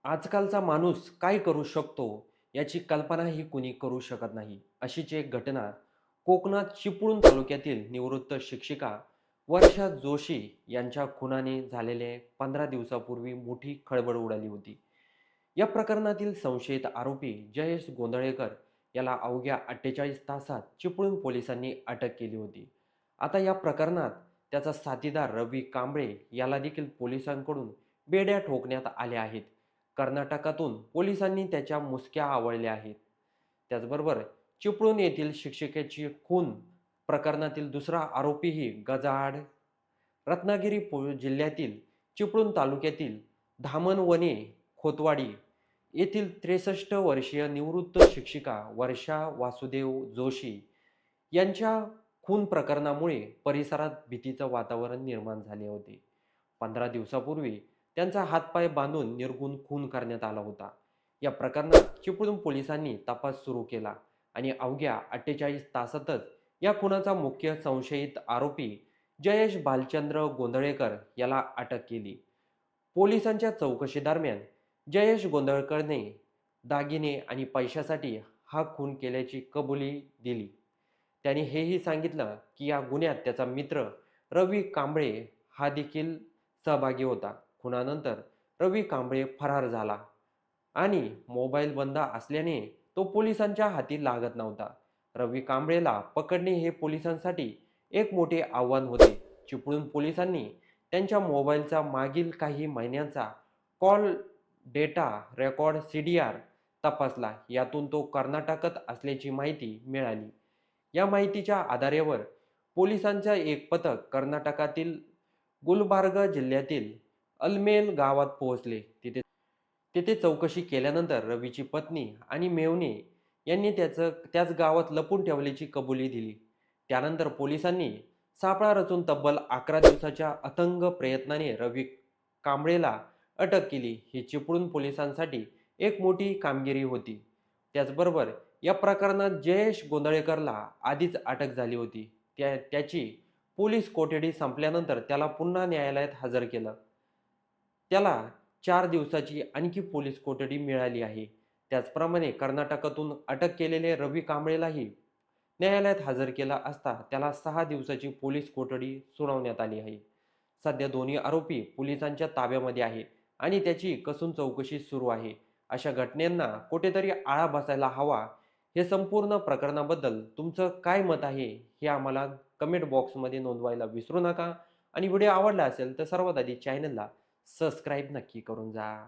आजकालचा माणूस काय करू शकतो याची कल्पनाही कुणी करू शकत नाही. अशीच एक घटना कोकणात चिपळूण तालुक्यातील निवृत्त शिक्षिका वर्षा जोशी यांच्या खुनाने झालेले 15 दिवसापूर्वी मोठी खळबळ उडाली होती. या प्रकरणातील संशयित आरोपी जयेश गोंधळेकर याला अवघ्या 48 तासात चिपळूण पोलिसांनी अटक केली होती. आता या प्रकरणात त्याचा साथीदार रवी कांबळे याला देखील पोलिसांकडून बेड्या ठोकण्यात आल्या आहेत. कर्नाटकातून पोलिसांनी त्याच्या मुसक्या आवळल्या आहेत. त्याचबरोबर चिपळूण येथील शिक्षिकेची खून प्रकरणातील दुसरा आरोपीही गजाआड रत्नागिरी जिल्ह्यातील चिपळूण तालुक्यातील धामणवणे खोतवाडी येथील 63 वर्षीय निवृत्त शिक्षिका वर्षा वासुदेव जोशी यांच्या खून प्रकरणामुळे परिसरात भीतीचं वातावरण निर्माण झाले होते. 15 दिवसापूर्वी त्यांचा हातपाय बांधून निर्घृण खून करण्यात आला होता. या प्रकरणात चिपळूण पोलिसांनी तपास सुरू केला आणि अवघ्या 48 तासातच या खुनाचा मुख्य संशयित आरोपी जयेश भालचंद्र गोंधळेकर याला अटक केली. पोलिसांच्या चौकशीदरम्यान जयेश गोंधळकरने दागिने आणि पैशासाठी हा खून केल्याची कबुली दिली. त्याने हेही सांगितलं की या गुन्ह्यात त्याचा मित्र रवी कांबळे हा देखील सहभागी होता. खुनानंतर रवी कांबळे फरार झाला आणि मोबाईल बंद असल्याने तो पोलिसांच्या हाती लागत नव्हता. रवी कांबळेला पकडणे हे पोलिसांसाठी एक मोठे आव्हान होते. चिपळूण पोलिसांनी त्यांच्या मोबाईलचा मागील काही महिन्यांचा कॉल डेटा रेकॉर्ड CDR तपासला. यातून तो कर्नाटकात असल्याची माहिती मिळाली. या माहितीच्या आधारावर पोलिसांचं एक पथक कर्नाटकातील गुलबर्गा जिल्ह्यातील अल्मेल गावात पोहोचले. तिथे चौकशी केल्यानंतर रवीची पत्नी आणि मेव्हणे यांनी त्याच गावात लपून ठेवल्याची कबुली दिली. त्यानंतर पोलिसांनी सापळा रचून तब्बल 11 दिवसाच्या अथक प्रयत्नाने रवी कांबळेला अटक केली. ही चिपळूण पोलिसांसाठी एक मोठी कामगिरी होती. त्याचबरोबर या प्रकरणात जयेश गोंधळेकरला आधीच अटक झाली होती. त्याची पोलीस कोठडी संपल्यानंतर त्याला पुन्हा न्यायालयात हजर केलं. त्याला 4 दिवसाची आणखी पोलीस कोठडी मिळाली आहे. त्याचप्रमाणे कर्नाटकातून अटक केलेले रवी कांबळेलाही न्यायालयात हजर केला असता त्याला 6 दिवसाची पोलीस कोठडी सुनावण्यात आली आहे. सध्या दोन्ही आरोपी पोलिसांच्या ताब्यामध्ये आहे आणि त्याची कसून चौकशी सुरू आहे. अशा घटनांना कुठेतरी आळा बसायला हवा. हे संपूर्ण प्रकरणाबद्दल तुमचं काय मत आहे हे आम्हाला कमेंट बॉक्समध्ये नोंदवायला विसरू नका आणि व्हिडिओ आवडला असेल तर सर्वात आधी चॅनलला सबस्क्राईब नक्की करून जा.